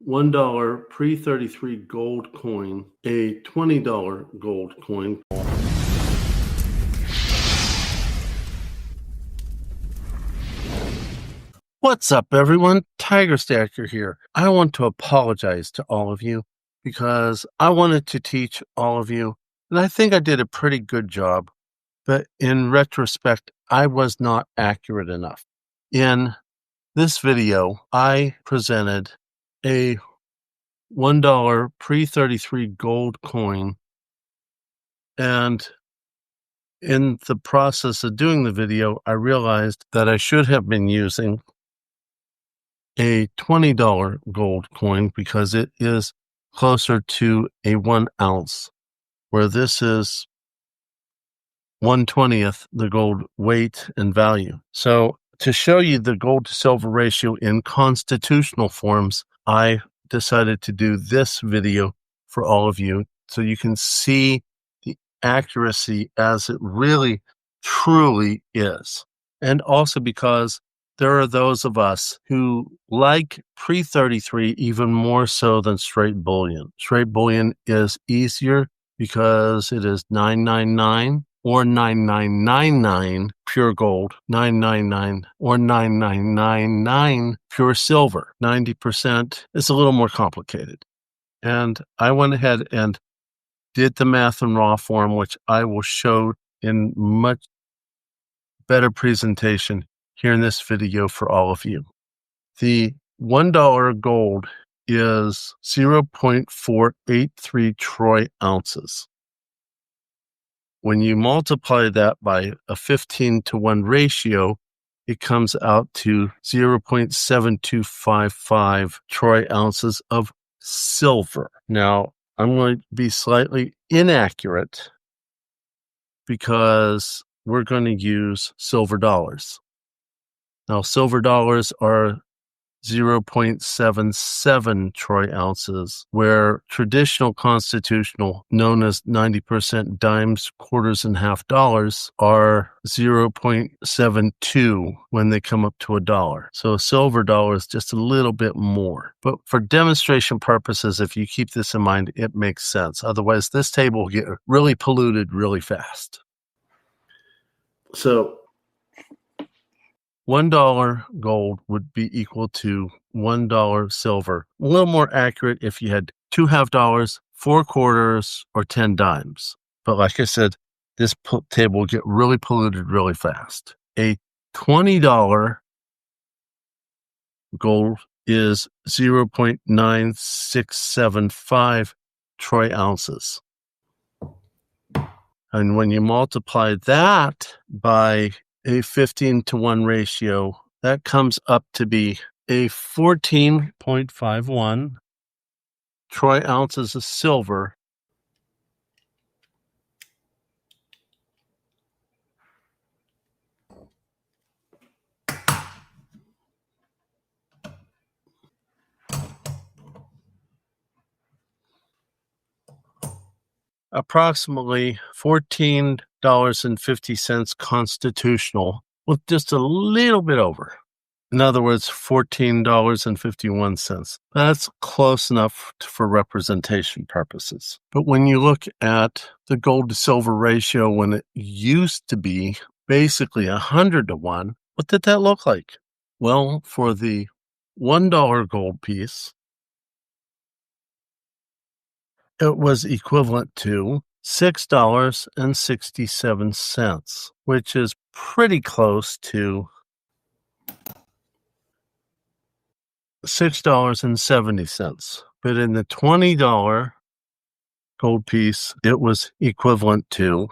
$1 pre-33 gold coin, a $20 gold coin. What's up, everyone? Tiger Stacker here. I want to apologize to all of you because I wanted to teach all of you, and I think I did a pretty good job, but in retrospect, I was not accurate enough. In this video, I presented a $1 pre-33 gold coin, and in the process of doing the video, I realized that I should have been using a $20 gold coin because it is closer to a 1 ounce, where this is 1/20th the gold weight and value. So to show you the gold to silver ratio in constitutional forms, I decided to do this video for all of you so you can see the accuracy as it really truly is. And also because there are those of us who like pre-33 even more so than straight bullion. Straight bullion is easier because it is 999 or 9999 pure gold, 999 or 9999 pure silver. 90% is a little more complicated. And I went ahead and did the math in raw form, which I will show in much better presentation here in this video for all of you. The $1 gold is 0.483 troy ounces. When you multiply that by a 15-to-1 ratio, it comes out to 0.7255 troy ounces of silver. Now, I'm going to be slightly inaccurate because we're going to use silver dollars. Now, silver dollars are 0.77 troy ounces, where traditional constitutional, known as 90% dimes, quarters, and half dollars, are 0.72 when they come up to $1. So a silver dollar is just a little bit more. But for demonstration purposes, if you keep this in mind, it makes sense. Otherwise, this table will get really polluted really fast. So $1 gold would be equal to $1 silver. A little more accurate if you had 2 half dollars, 4 quarters, or 10 dimes. But like I said, this table will get really polluted really fast. A $20 gold is 0.9675 troy ounces. And when you multiply that by a 15-to-1 ratio, that comes up to be a 14.51 troy ounces of silver. Approximately $14.50 constitutional, with just a little bit over. In other words, $14.51. That's close enough for representation purposes. But when you look at the gold to silver ratio when it used to be basically 100-to-1, what did that look like? Well, for the $1 gold piece, it was equivalent to $6.67, which is pretty close to $6.70. But in the $20 gold piece, it was equivalent to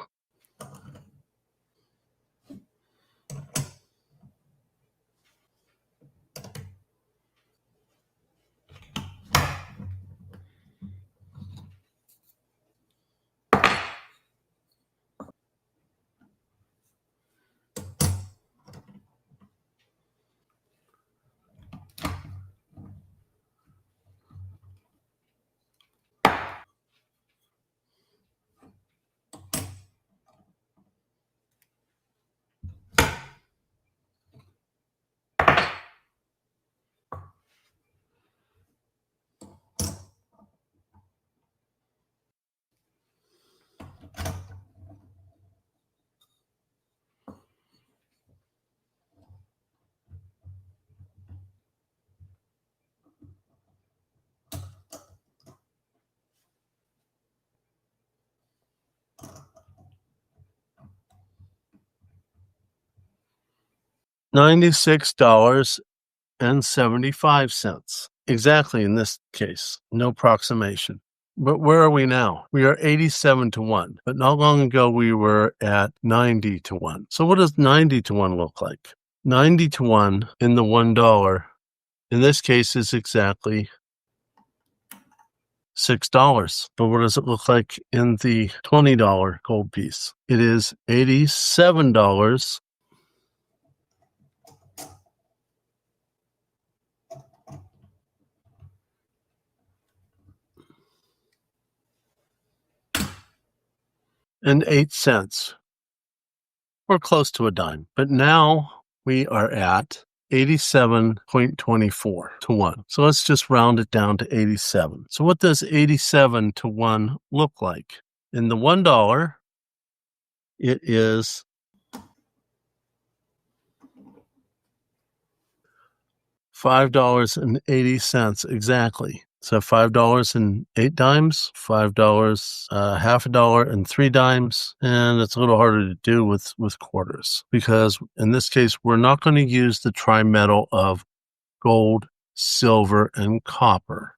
$96.75. Exactly in this case, no approximation. But where are we now? We are 87 to 1. But not long ago, we were at 90 to 1. So what does 90 to 1 look like? 90 to 1 in the $1, in this case, is exactly $6. But what does it look like in the $20 gold piece? It is $87. and 8 cents, or close to a dime. But now we are at 87.24 to 1. So let's just round it down to 87. So what does 87 to 1 look like? In the $1, it is $5.80 exactly. So $5.08, $5, half a dollar and 3 dimes, and it's a little harder to do with quarters because in this case we're not going to use the trimetal of gold, silver, and copper,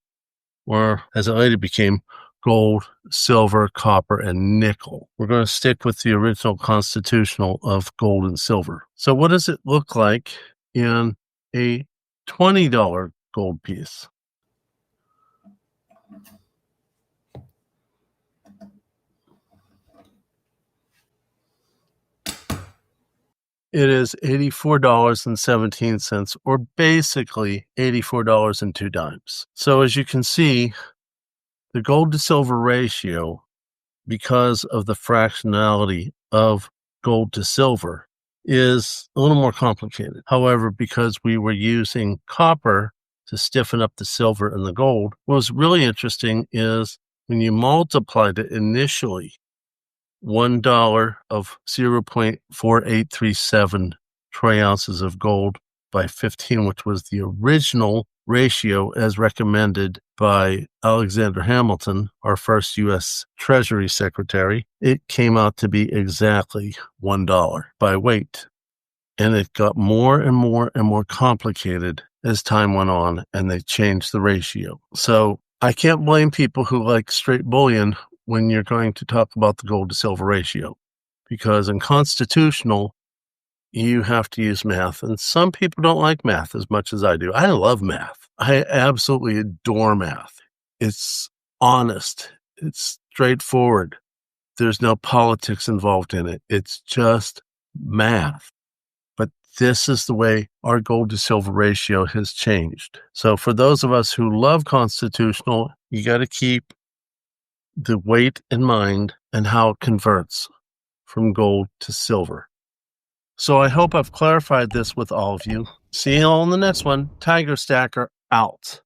or as it later became, gold, silver, copper, and nickel. We're going to stick with the original constitutional of gold and silver. So what does it look like in a $20 gold piece? It is $84.17, or basically $84.02. So as you can see, the gold to silver ratio, because of the fractionality of gold to silver, is a little more complicated. However, because we were using copper to stiffen up the silver and the gold, what was really interesting is when you multiplied it initially, $1 of 0.4837 troy ounces of gold by 15, which was the original ratio as recommended by Alexander Hamilton, our first U.S. Treasury Secretary, it came out to be exactly $1 by weight. And it got more and more and more complicated as time went on, and they changed the ratio. So I can't blame people who like straight bullion when you're going to talk about the gold to silver ratio, because in constitutional, you have to use math. And some people don't like math as much as I do. I love math. I absolutely adore math. It's honest. It's straightforward. There's no politics involved in it. It's just math. But this is the way our gold to silver ratio has changed. So for those of us who love constitutional, you got to keep the weight in mind and how it converts from gold to silver. So I hope I've clarified this with all of you. See you all in the next one. Tiger Stacker out.